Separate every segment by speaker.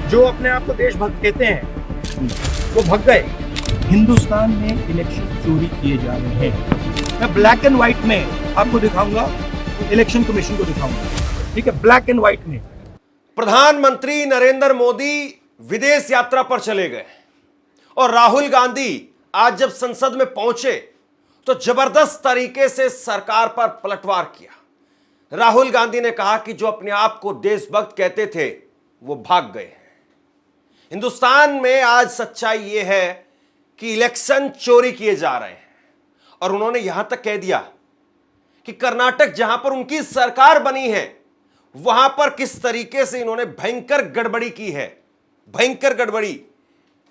Speaker 1: जो अपने आप को देशभक्त कहते हैं वो भग गए। हिंदुस्तान में इलेक्शन चोरी किए जा रहे हैं। मैं ब्लैक एंड व्हाइट में आपको दिखाऊंगा, इलेक्शन कमीशन को दिखाऊंगा, ठीक है, ब्लैक एंड व्हाइट में।
Speaker 2: प्रधानमंत्री नरेंद्र मोदी विदेश यात्रा पर चले गए और राहुल गांधी आज जब संसद में पहुंचे तो जबरदस्त तरीके से सरकार पर पलटवार किया। राहुल गांधी ने कहा कि जो अपने आप को देशभक्त कहते थे वो भाग गए हैं। हिंदुस्तान में आज सच्चाई यह है कि इलेक्शन चोरी किए जा रहे हैं और उन्होंने यहां तक कह दिया कि कर्नाटक जहां पर उनकी सरकार बनी है वहां पर किस तरीके से इन्होंने भयंकर गड़बड़ी की है, भयंकर गड़बड़ी।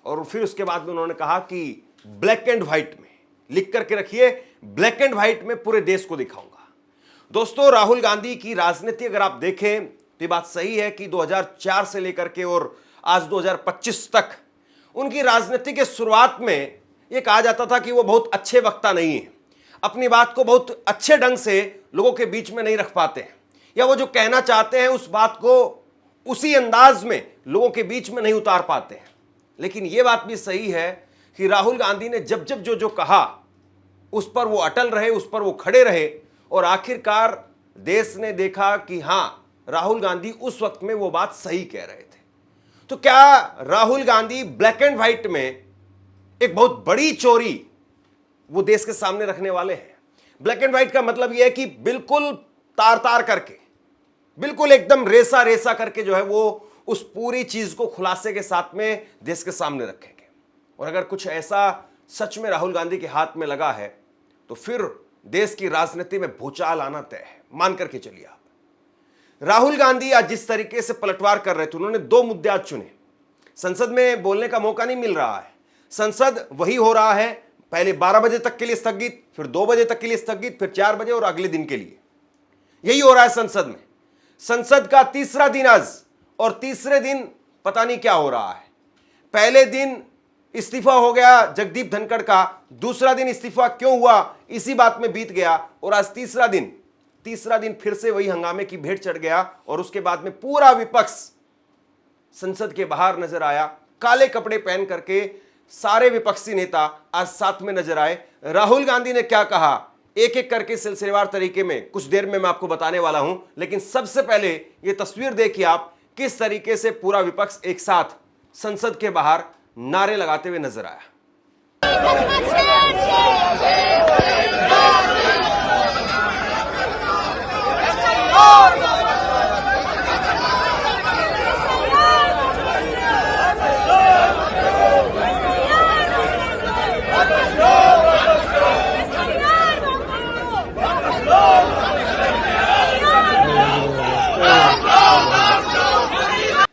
Speaker 2: और फिर उसके बाद में उन्होंने कहा कि ब्लैक एंड व्हाइट में लिख करके रखिए, ब्लैक एंड व्हाइट में पूरे देश को दिखाऊंगा। दोस्तों, राहुल गांधी की राजनीति अगर आप देखें तो ये बात सही है कि 2004 से लेकर के और आज 2025 तक उनकी राजनीति के शुरुआत में ये कहा जाता था कि वो बहुत अच्छे वक्ता नहीं है, अपनी बात को बहुत अच्छे ढंग से लोगों के बीच में नहीं रख पाते हैं, या वो जो कहना चाहते हैं उस बात को उसी अंदाज में लोगों के बीच में नहीं उतार पाते हैं। लेकिन ये बात भी सही है कि राहुल गांधी ने जब जब जो जो कहा उस पर वो अटल रहे, उस पर वो खड़े रहे और आखिरकार देश ने देखा कि हां, राहुल गांधी उस वक्त में वो बात सही कह रहे थे। तो क्या Rahul Gandhi black and white में एक बहुत बड़ी चोरी वो देश के सामने रखने वाले हैं? ब्लैक एंड व्हाइट का मतलब यह है कि बिल्कुल तार तार करके, बिल्कुल एकदम रेसा रेसा करके जो है वो उस पूरी चीज को खुलासे के साथ में देश के सामने रखेंगे। और अगर कुछ ऐसा सच में राहुल गांधी के हाथ में लगा है तो फिर देश की राजनीति में भूचाल आना तय है, मान करके चलिए आप। राहुल गांधी आज जिस तरीके से पलटवार कर रहे थे, उन्होंने दो मुद्दे आज चुने। संसद में बोलने का मौका नहीं मिल रहा है, संसद वही हो रहा है, पहले 12 बजे तक के लिए स्थगित, फिर 2 बजे तक के लिए स्थगित, फिर 4 बजे और अगले दिन के लिए, यही हो रहा है संसद में। संसद का तीसरा दिन आज, और तीसरे दिन पता नहीं क्या हो रहा है। पहले दिन इस्तीफा हो गया जगदीप धनखड़ का, दूसरा दिन इस्तीफा क्यों हुआ इसी बात में बीत गया, और आज तीसरा दिन फिर से वही हंगामे की भेंट चढ़ गया। और उसके बाद में पूरा विपक्ष संसद के बाहर नजर आया, काले कपड़े पहन करके सारे विपक्षी नेता आज साथ में नजर आए। राहुल गांधी ने क्या कहा, एक एक करके सिलसिलेवार तरीके में कुछ देर में मैं आपको बताने वाला हूं। लेकिन सबसे पहले यह तस्वीर देखिए आप, किस तरीके से पूरा विपक्ष एक साथ संसद के बाहर नारे लगाते हुए नजर आया।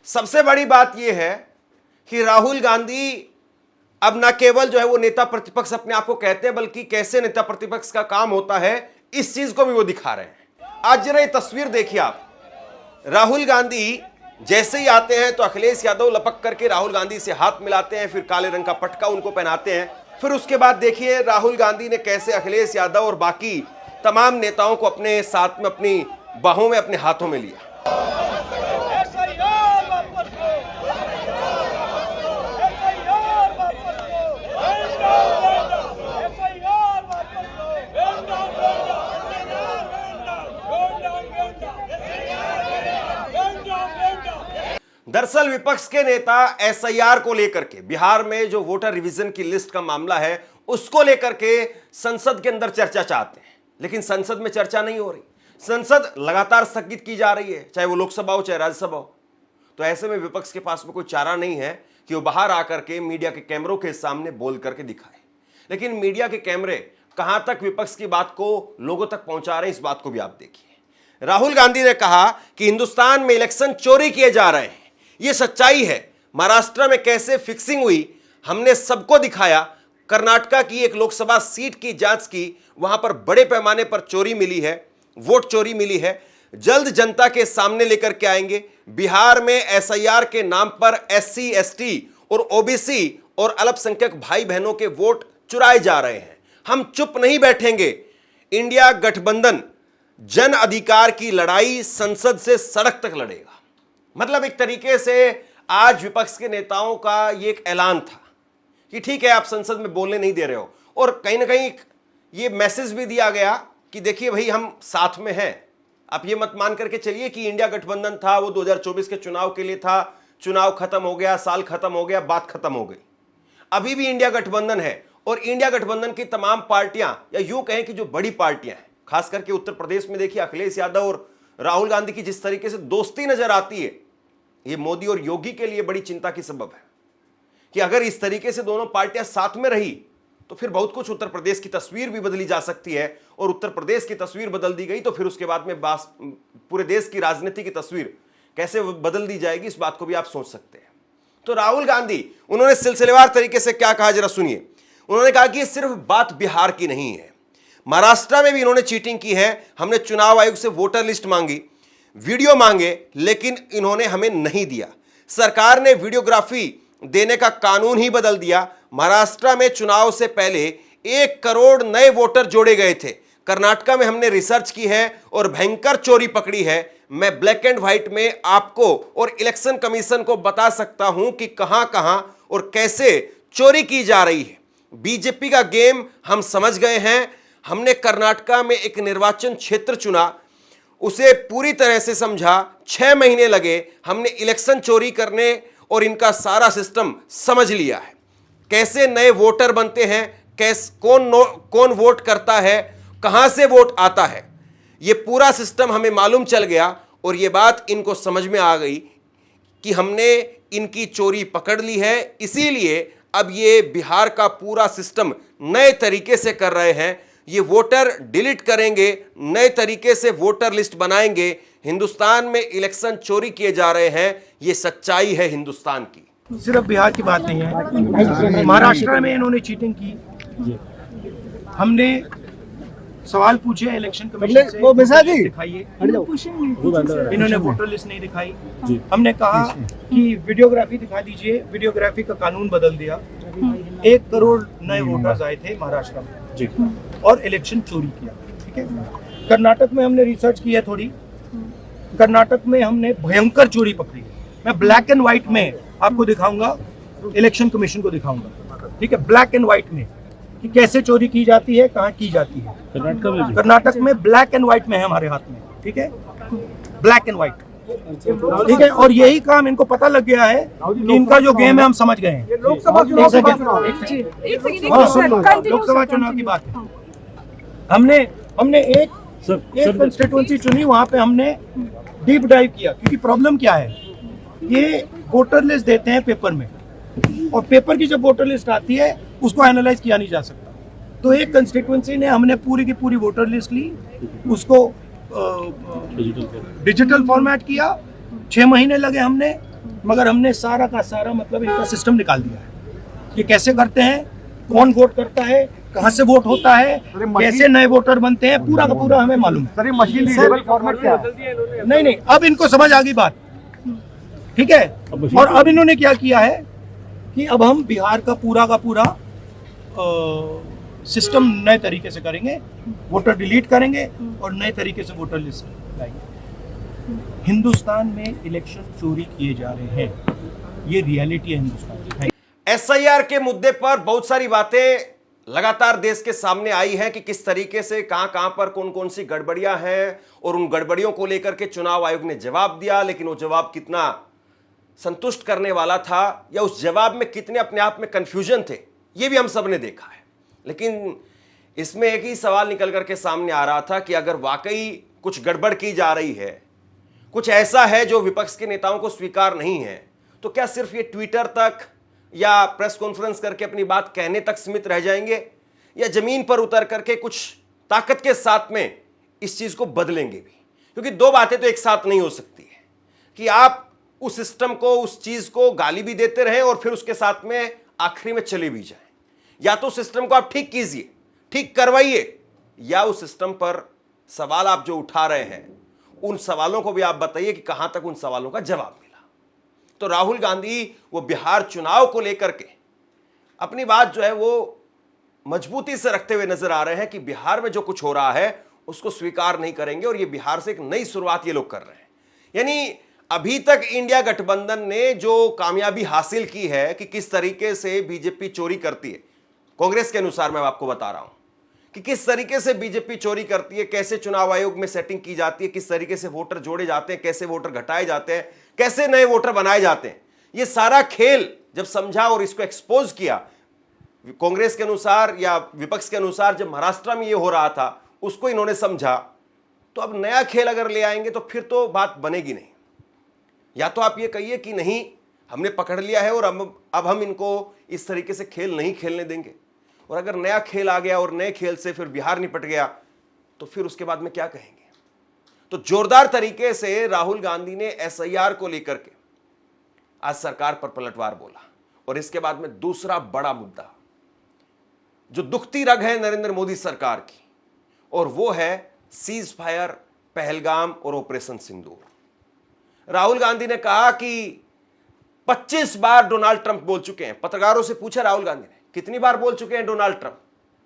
Speaker 2: सबसे बड़ी बात यह है कि राहुल गांधी अब न केवल जो है वो नेता प्रतिपक्ष अपने आप को कहते हैं, बल्कि कैसे नेता प्रतिपक्ष का काम होता है इस चीज को भी वो दिखा रहे हैं। आज जरा ये तस्वीर देखिए आप, राहुल गांधी जैसे ही आते हैं तो अखिलेश यादव लपक करके राहुल गांधी से हाथ मिलाते हैं, फिर काले रंग का पटका उनको पहनाते हैं। फिर उसके बाद देखिए राहुल गांधी ने कैसे अखिलेश यादव और बाकी तमाम नेताओं को अपने साथ में, अपनी बाहों में, अपने हाथों में लिया। दरअसल विपक्ष के नेता एसआईआर को लेकर के, बिहार में जो वोटर रिवीजन की लिस्ट का मामला है उसको लेकर के संसद के अंदर चर्चा चाहते हैं, लेकिन संसद में चर्चा नहीं हो रही। संसद लगातार स्थगित की जा रही है, चाहे वो लोकसभा हो चाहे राज्यसभा हो। तो ऐसे में विपक्ष के पास में कोई चारा नहीं है कि वो बाहर आकर के मीडिया के कैमरों के सामने बोल करके दिखाए। लेकिन मीडिया के कैमरे कहां तक विपक्ष की बात को लोगों तक पहुंचा रहे हैं, इस बात को भी आप देखिए। राहुल गांधी ने कहा कि हिंदुस्तान में इलेक्शन चोरी किए जा रहे हैं, यह सच्चाई है। महाराष्ट्र में कैसे फिक्सिंग हुई हमने सबको दिखाया। कर्नाटका की एक लोकसभा सीट की जांच की, वहां पर बड़े पैमाने पर चोरी मिली है, वोट चोरी मिली है। जल्द जनता के सामने लेकर के आएंगे। बिहार में एसआईआर के नाम पर एससी, एसटी और ओबीसी और अल्पसंख्यक भाई बहनों के वोट चुराए जा रहे हैं। हम चुप नहीं बैठेंगे। इंडिया गठबंधन जन अधिकार की लड़ाई संसद से सड़क तक लड़ेगा। मतलब एक तरीके से आज विपक्ष के नेताओं का ये एक ऐलान था कि ठीक है, आप संसद में बोलने नहीं दे रहे हो, और कहीं ना कहीं ये मैसेज भी दिया गया कि देखिए भाई, हम साथ में हैं। आप ये मत मान करके चलिए कि इंडिया गठबंधन था वो 2024 के चुनाव के लिए था, चुनाव खत्म हो गया, साल खत्म हो गया, बात खत्म हो गई। अभी भी इंडिया गठबंधन है, और इंडिया गठबंधन की तमाम पार्टियां, या यूं कहें कि जो बड़ी पार्टियां हैं, खास करके उत्तर प्रदेश में देखिए अखिलेश यादव और राहुल गांधी की जिस तरीके से दोस्ती नजर आती है, ये मोदी और योगी के लिए बड़ी चिंता की सबब है कि अगर इस तरीके से दोनों पार्टियां साथ में रही तो फिर बहुत कुछ उत्तर प्रदेश की तस्वीर भी बदली जा सकती है, और उत्तर प्रदेश की तस्वीर बदल दी गई तो फिर उसके बाद में पूरे देश की राजनीति की तस्वीर कैसे बदल दी जाएगी, इस बात को भी आप सोच सकते हैं। तो राहुल गांधी, उन्होंने सिलसिलेवार तरीके से क्या कहा, जरा सुनिए। उन्होंने कहा कि ये सिर्फ बात बिहार की नहीं है, महाराष्ट्र में भी इन्होंने चीटिंग की है। हमने चुनाव आयोग से वोटर लिस्ट मांगी, वीडियो मांगे, लेकिन इन्होंने हमें नहीं दिया। सरकार ने वीडियोग्राफी देने का कानून ही बदल दिया। महाराष्ट्र में चुनाव से पहले 1 करोड़ नए वोटर जोड़े गए थे। कर्नाटका में हमने रिसर्च की है और भयंकर चोरी पकड़ी है। मैं ब्लैक एंड व्हाइट में आपको और इलेक्शन कमीशन को बता सकता हूं कि कहां कहां और कैसे चोरी की जा रही है। बीजेपी का गेम हम समझ गए हैं। हमने कर्नाटका में एक निर्वाचन क्षेत्र चुना, उसे पूरी तरह से समझा, 6 महीने लगे। हमने इलेक्शन चोरी करने और इनका सारा सिस्टम समझ लिया है, कैसे नए वोटर बनते हैं, कौन वोट करता है, कहां से वोट आता है, ये पूरा सिस्टम हमें मालूम चल गया। और ये बात इनको समझ में आ गई कि हमने इनकी चोरी पकड़ ली है, इसीलिए अब ये बिहार का पूरा सिस्टम नए तरीके से कर रहे हैं। ये वोटर डिलीट करेंगे, नए तरीके से वोटर लिस्ट बनाएंगे। हिंदुस्तान में इलेक्शन चोरी किए जा रहे हैं, ये सच्चाई है हिंदुस्तान की।
Speaker 1: सिर्फ बिहार की बात नहीं है, महाराष्ट्र में इन्होंने चीटिंग की। हमने सवाल पूछे इलेक्शन कमीशन से, वो दिखाइए, इन्होंने वोटर लिस्ट नहीं दिखाई। हमने कहा कि वीडियोग्राफी दिखा दीजिए, वीडियोग्राफी का कानून बदल दिया। 1 करोड़ नए वोटर्स आए थे महाराष्ट्र में और इलेक्शन चोरी किया। ठीक है, कर्नाटक में हमने रिसर्च की है थोड़ी, कर्नाटक में हमने भयंकर चोरी पकड़ी। मैं ब्लैक एंड व्हाइट में आपको दिखाऊंगा, इलेक्शन कमीशन को दिखाऊंगा। ठीक है, ब्लैक एंड व्हाइट में कि कैसे चोरी की जाती है, कहाँ की जाती है। कर्नाटक में ब्लैक एंड व्हाइट में है हमारे हाथ में। ठीक है, ब्लैक एंड व्हाइट। ठीक है, और यही काम इनको पता लग गया है कि इनका जो गेम है हम समझ गए हैं। लोकसभा चुनाव की बात है। हमने एक कंस्टिट्यूएंसी चुनी, वहां पे हमने डीप डाइव किया, क्योंकि प्रॉब्लम क्या है, ये वोटर लिस्ट देते हैं पेपर में, और पेपर की जब वोटर लिस्ट आती है उसको एनालाइज किया नहीं जा सकता। तो एक कंस्टिट्यूएंसी ने हमने पूरी की पूरी वोटर लिस्ट ली, उसको डिजिटल फॉर्मेट किया। 6 महीने लगे हमने, मगर हमने सारा का सारा मतलब इनका सिस्टम निकाल दिया है। ये कैसे करते हैं, कौन वोट करता है, कहाँ से वोट होता है, कैसे नए वोटर बनते हैं, पूरा का पूरा हमें मालूम है। नहीं, अब इनको समझ आ गई बात। ठीक है, और अब इन्होंने क्या किया है कि अब हम बिहार का पूरा सिस्टम नए तरीके से करेंगे, वोटर डिलीट करेंगे और नए तरीके से वोटर लिस्ट लाएंगे। हिंदुस्तान में इलेक्शन चोरी किए जा रहे हैं, ये रियलिटी है हिंदुस्तान की।
Speaker 2: एसआईआर के मुद्दे पर बहुत सारी बातें लगातार देश के सामने आई हैं कि किस तरीके से कहां पर कौन कौन सी गड़बड़ियां हैं, और उन गड़बड़ियों को लेकर के चुनाव आयोग ने जवाब दिया, लेकिन वो जवाब कितना संतुष्ट करने वाला था या उस जवाब में कितने अपने आप में कंफ्यूजन थे, ये भी हम सब ने देखा है। लेकिन इसमें एक ही सवाल निकल करके सामने आ रहा था कि अगर वाकई कुछ गड़बड़ की जा रही है, कुछ ऐसा है जो विपक्ष के नेताओं को स्वीकार नहीं है, तो क्या सिर्फ ये ट्विटर तक या प्रेस कॉन्फ्रेंस करके अपनी बात कहने तक सीमित रह जाएंगे, या जमीन पर उतर करके कुछ ताकत के साथ में इस चीज को बदलेंगे भी? क्योंकि दो बातें तो एक साथ नहीं हो सकती है कि आप उस सिस्टम को, उस चीज को गाली भी देते रहे और फिर उसके साथ में आखिरी में चले भी जाए। या तो सिस्टम को आप ठीक कीजिए, ठीक करवाइए, या उस सिस्टम पर सवाल आप जो उठा रहे हैं उन सवालों को भी आप बताइए कि कहां तक उन सवालों का जवाब मिला। तो राहुल गांधी वो बिहार चुनाव को लेकर के अपनी बात जो है वो मजबूती से रखते हुए नजर आ रहे हैं कि बिहार में जो कुछ हो रहा है उसको स्वीकार नहीं करेंगे और ये बिहार से एक नई शुरुआत ये लोग कर रहे हैं। यानी अभी तक इंडिया गठबंधन ने जो कामयाबी हासिल की है कि किस तरीके से बीजेपी चोरी करती है, कांग्रेस के अनुसार मैं आपको बता रहा हूं कि किस तरीके से बीजेपी चोरी करती है, कैसे चुनाव आयोग में सेटिंग की जाती है, किस तरीके से वोटर जोड़े जाते हैं, कैसे वोटर घटाए जाते हैं, कैसे नए वोटर बनाए जाते हैं। ये सारा खेल जब समझा और इसको एक्सपोज किया कांग्रेस के अनुसार या विपक्ष के अनुसार, जब महाराष्ट्र में ये हो रहा था उसको इन्होंने समझा, तो अब नया खेल अगर ले आएंगे तो फिर तो बात बनेगी नहीं। या तो आप ये कहिए कि नहीं हमने पकड़ लिया है और अब हम इनको इस तरीके से खेल नहीं खेलने देंगे, और अगर नया खेल आ गया और नए खेल से फिर बिहार निपट गया तो फिर उसके बाद में क्या कहेंगे। तो जोरदार तरीके से राहुल गांधी ने एसआईआर को लेकर के आज सरकार पर पलटवार बोला। और इसके बाद में दूसरा बड़ा मुद्दा जो दुखती रग है नरेंद्र मोदी सरकार की, और वो है सीज फायर, पहलगाम और ऑपरेशन सिंदूर। राहुल गांधी ने कहा कि 25 बार डोनाल्ड ट्रंप बोल चुके हैं। पत्रकारों से पूछा राहुल गांधी ने कितनी बार बोल चुके हैं डोनाल्ड ट्रंप,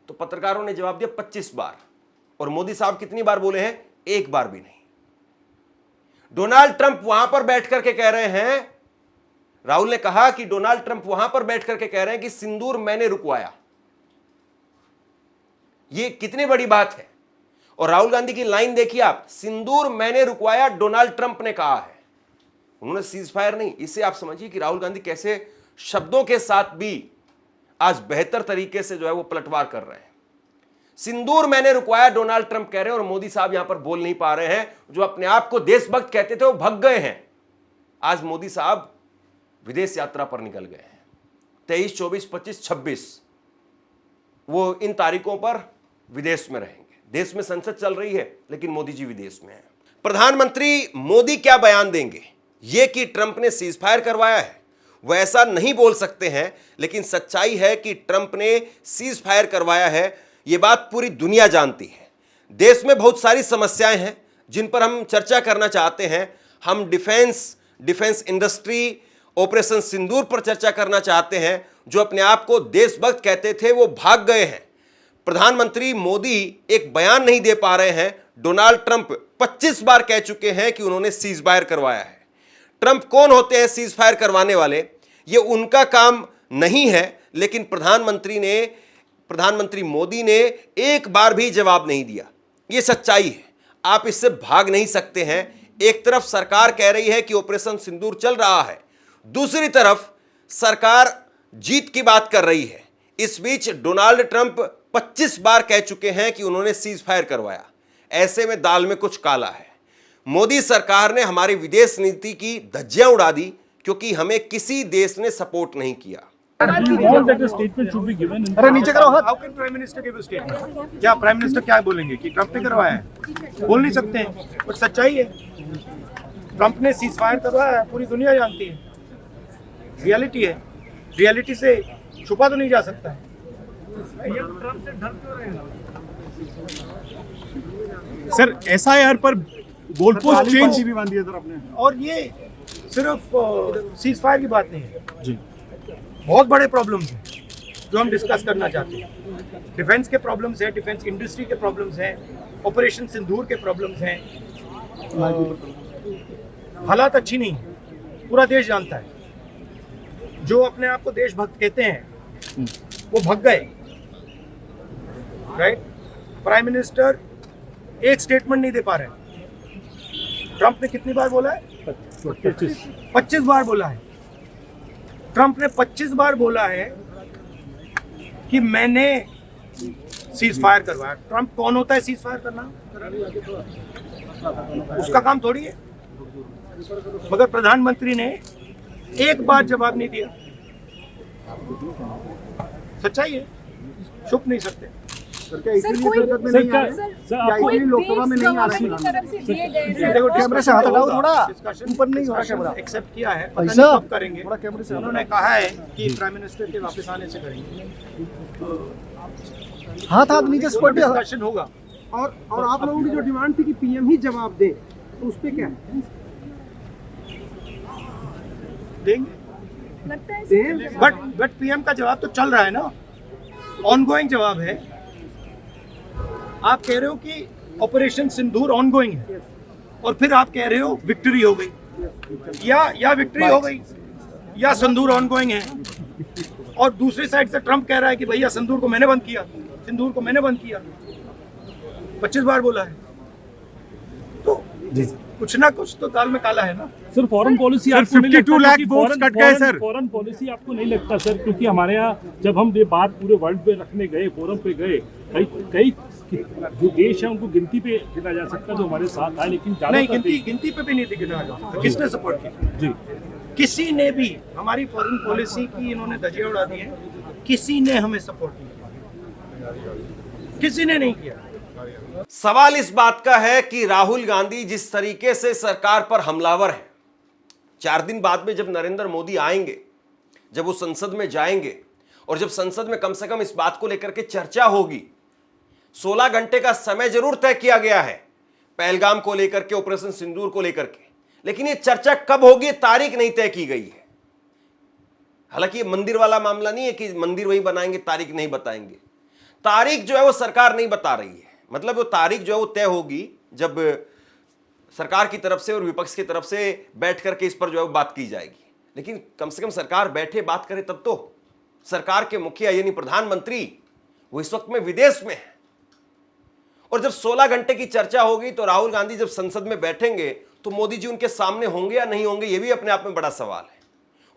Speaker 2: तो पत्रकारों ने जवाब दिया 25 बार। और मोदी साहब कितनी बार बोले हैं? एक बार भी नहीं। डोनाल्ड ट्रंप वहां पर बैठ करके कह रहे हैं, राहुल ने कहा कि डोनाल्ड ट्रंप वहां पर बैठ करके कह रहे हैं कि सिंदूर मैंने रुकवाया। ये कितनी बड़ी बात है। और राहुल गांधी की लाइन देखिए आप, सिंदूर मैंने रुकवाया, डोनाल्ड ट्रंप ने कहा है। उन्होंने सीज फायर नहीं। इससे आप समझिए कि राहुल गांधी कैसे शब्दों के साथ भी आज बेहतर तरीके से जो है वो पलटवार कर रहे हैं। सिंदूर मैंने रुकवाया डोनाल्ड ट्रंप कह रहे हैं, और मोदी साहब यहां पर बोल नहीं पा रहे हैं। जो अपने आप को देशभक्त कहते थे वो भग गए हैं। आज मोदी साहब विदेश यात्रा पर निकल गए हैं। 23, 24, 25, 26 वो इन तारीखों पर विदेश में रहेंगे। देश में संसद चल रही है लेकिन मोदी जी विदेश में हैं। प्रधानमंत्री मोदी क्या बयान देंगे? यह कि ट्रंप ने सीज फायर करवाया है, वो ऐसा नहीं बोल सकते हैं, लेकिन सच्चाई है कि ट्रंप ने सीज फायर करवाया है। यह बात पूरी दुनिया जानती है। देश में बहुत सारी समस्याएं हैं जिन पर हम चर्चा करना चाहते हैं। हम डिफेंस इंडस्ट्री, ऑपरेशन सिंदूर पर चर्चा करना चाहते हैं। जो अपने आप को देशभक्त कहते थे वो भाग गए हैं। प्रधानमंत्री मोदी एक बयान नहीं दे पा रहे हैं। डोनाल्ड ट्रंप 25 बार कह चुके हैं कि उन्होंने सीज फायर करवाया है। ट्रंप कौन होते हैं सीज फायर करवाने वाले? ये उनका काम नहीं है, लेकिन प्रधानमंत्री मोदी ने एक बार भी जवाब नहीं दिया। ये सच्चाई है, आप इससे भाग नहीं सकते हैं। एक तरफ सरकार कह रही है कि ऑपरेशन सिंदूर चल रहा है, दूसरी तरफ सरकार जीत की बात कर रही है। इस बीच डोनाल्ड ट्रंप 25 बार कह चुके हैं कि उन्होंने सीज फायर करवाया। ऐसे में दाल में कुछ काला है। मोदी सरकार ने हमारी विदेश नीति की धज्जियां उड़ा दी क्योंकि हमें किसी देश ने सपोर्ट नहीं किया।
Speaker 3: अरे नीचे करो हाथ।
Speaker 1: How can prime minister give a statement? क्या प्राइम मिनिस्टर क्या बोलेंगे कि ट्रंप ने करवाया है? बोल नहीं सकते हैं। कुछ सच्चाई है, ट्रंप ने सीज फायर करवाया है, पूरी दुनिया जानती है। रियलिटी है, रियलिटी से छुपा तो नहीं जा सकता है।
Speaker 3: सर एसआईआर पर गोलपोस्ट चेंज भी बांध दिया सर आपने।
Speaker 1: और ये सिर्फ सीज फायर की बात नहीं है
Speaker 3: जी,
Speaker 1: बहुत बड़े प्रॉब्लम्स हैं जो हम डिस्कस करना चाहते हैं। डिफेंस के प्रॉब्लम्स हैं, डिफेंस इंडस्ट्री के प्रॉब्लम्स हैं, ऑपरेशन सिंदूर के प्रॉब्लम्स हैं। हालात अच्छी नहीं है, पूरा देश जानता है। जो अपने आप को देशभक्त कहते हैं वो भग गए, राइट? प्राइम मिनिस्टर एक स्टेटमेंट नहीं दे पा रहे। ट्रंप ने कितनी बार बोला है? 25 बार बोला है। ट्रंप ने 25 बार बोला है कि मैंने सीज फायर करवाया। ट्रंप कौन होता है सीज फायर करना? उसका काम थोड़ी है। मगर प्रधानमंत्री ने एक बार जवाब नहीं दिया। सच्चाई है, छुप नहीं सकते।
Speaker 3: लोकसभा में नहीं आ रहे हैं।
Speaker 1: देखो
Speaker 3: कैमरे से हाथ हटाओ थोड़ा, ऊपर नहीं हो रहा कैमरा।
Speaker 1: एक्सेप्ट किया है, पता
Speaker 3: भाई
Speaker 1: नहीं
Speaker 3: साहब,
Speaker 1: कब करेंगे।
Speaker 3: थोड़ा कैमरे से
Speaker 1: उन्होंने कहा है कि प्राइम मिनिस्टर के वापस आने से करेंगे।
Speaker 3: हाथ नीचे स्पॉट
Speaker 1: डिस्कशन होगा।
Speaker 4: और आप लोगों की जो डिमांड थी कि पीएम ही जवाब दे,
Speaker 1: तो उस पर क्या देंगे?
Speaker 4: लगता है
Speaker 1: बट पीएम का जवाब तो चल रहा है ना, ऑनगोइंग जवाब है। आप कह रहे हो कि ऑपरेशन सिंदूर ऑनगोइंग है और फिर आप कह रहे हो विक्ट्री हो गई, या विक्ट्री हो गई या सिंदूर ऑनगोइंग है। और दूसरी साइड से ट्रम्प कह रहा है कि भैया सिंदूर को मैंने बंद किया, सिंदूर को मैंने बंद किया, 25 बार बोला है। तो कुछ ना कुछ तो दाल में काला है ना।
Speaker 5: सर फॉरेन पॉलिसी
Speaker 3: सर,
Speaker 5: आपको नहीं
Speaker 3: 52
Speaker 5: लगता
Speaker 3: लाख
Speaker 5: कि
Speaker 3: वोट्स कट गए सर।
Speaker 5: फॉरेन पॉलिसी आपको नहीं लगता सर, क्योंकि हमारे यहाँ जब हम ये बात पूरे वर्ल्ड पे रखने गए, फोरम पे गए, कई जो देश है उनको गिनती पे गिना जा सकता है जो हमारे साथ आए, लेकिन
Speaker 1: नहीं,
Speaker 5: ज्यादातर
Speaker 1: गिनती पे भी नहीं गिना जा सकता। किसने सपोर्ट किया?
Speaker 5: जी
Speaker 1: किसी ने भी हमारी फॉरेन पॉलिसी की इन्होंने धज्जियां उड़ा दी है, किसी ने हमें सपोर्ट नहीं किया, किसी ने नहीं किया।
Speaker 2: सवाल इस बात का है कि राहुल गांधी जिस तरीके से सरकार पर हमलावर है, 4 दिन बाद में जब नरेंद्र मोदी आएंगे, जब वो संसद में जाएंगे और जब संसद में कम से कम इस बात को लेकर के चर्चा होगी, 16 घंटे का समय जरूर तय किया गया है पहलगाम को लेकर के, ऑपरेशन सिंदूर को लेकर के, लेकिन ये चर्चा कब होगी तारीख नहीं तय की गई है। हालांकि ये मंदिर वाला मामला नहीं है कि मंदिर वही बनाएंगे तारीख नहीं बताएंगे, तारीख जो है वो सरकार नहीं बता रही है। मतलब वो तारीख जो है वो तय होगी जब सरकार की तरफ से और विपक्ष की तरफ से बैठ करके इस पर जो है वो बात की जाएगी। लेकिन कम से कम सरकार बैठे बात करे तब तो। सरकार के मुखिया यानी प्रधानमंत्री वो इस वक्त में विदेश में है, और जब 16 घंटे की चर्चा होगी तो राहुल गांधी जब संसद में बैठेंगे तो मोदी जी उनके सामने होंगे या नहीं होंगे, ये भी अपने आप में बड़ा सवाल है।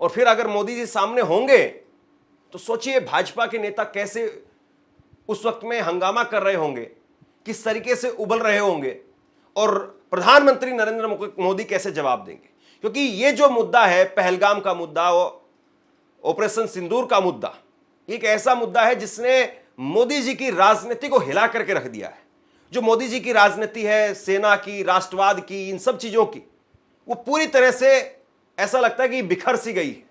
Speaker 2: और फिर अगर मोदी जी सामने होंगे तो सोचिए भाजपा के नेता कैसे उस वक्त में हंगामा कर रहे होंगे, किस तरीके से उबल रहे होंगे, और प्रधानमंत्री नरेंद्र मोदी कैसे जवाब देंगे। क्योंकि ये जो मुद्दा है, पहलगाम का मुद्दा, ऑपरेशन सिंदूर का मुद्दा, एक ऐसा मुद्दा है जिसने मोदी जी की राजनीति को हिला करके रख दिया है। जो मोदी जी की राजनीति है, सेना की, राष्ट्रवाद की, इन सब चीजों की, वो पूरी तरह से ऐसा लगता है कि बिखर सी गई है।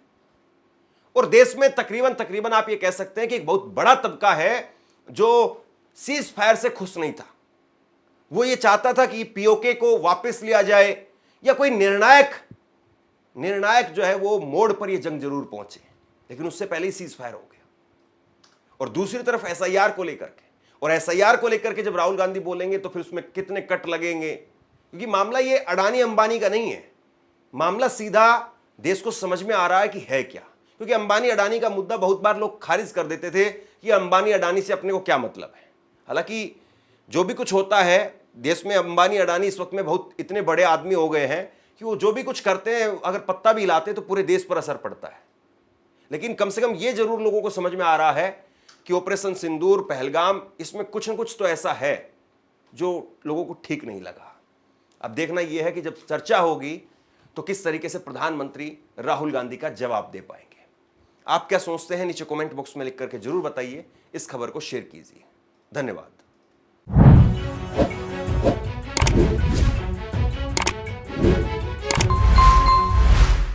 Speaker 2: और देश में तकरीबन आप ये कह सकते हैं कि एक बहुत बड़ा तबका है जो सीज फायर से खुश नहीं था। वो ये चाहता था कि पीओके को वापस लिया जाए या कोई निर्णायक जो है वो मोड़ पर ये जंग जरूर पहुंचे, लेकिन उससे पहले ही सीज फायर हो गया। और दूसरी तरफ एसआईआर को लेकर के, और एसआईआर को लेकर के जब राहुल गांधी बोलेंगे तो फिर उसमें कितने कट लगेंगे, क्योंकि मामला ये अडानी अंबानी का नहीं है, मामला सीधा देश को समझ में आ रहा है कि है क्या। क्योंकि अंबानी अडानी का मुद्दा बहुत बार लोग खारिज कर देते थे कि अंबानी अडानी से अपने को क्या मतलब है। हालांकि जो भी कुछ होता है देश में, अंबानी अडानी इस वक्त में बहुत इतने बड़े आदमी हो गए हैं कि वो जो भी कुछ करते हैं, अगर पत्ता भी हिलाते तो पूरे देश पर असर पड़ता है। लेकिन कम से कम ये जरूर लोगों को समझ में आ रहा है कि ऑपरेशन सिंदूर, पहलगाम, इसमें कुछ न कुछ तो ऐसा है जो लोगों को ठीक नहीं लगा। अब देखना यह है कि जब चर्चा होगी तो किस तरीके से प्रधानमंत्री राहुल गांधी का जवाब दे पाएंगे। आप क्या सोचते हैं नीचे कमेंट बॉक्स में लिख करके जरूर बताइए। इस खबर को शेयर कीजिए। धन्यवाद।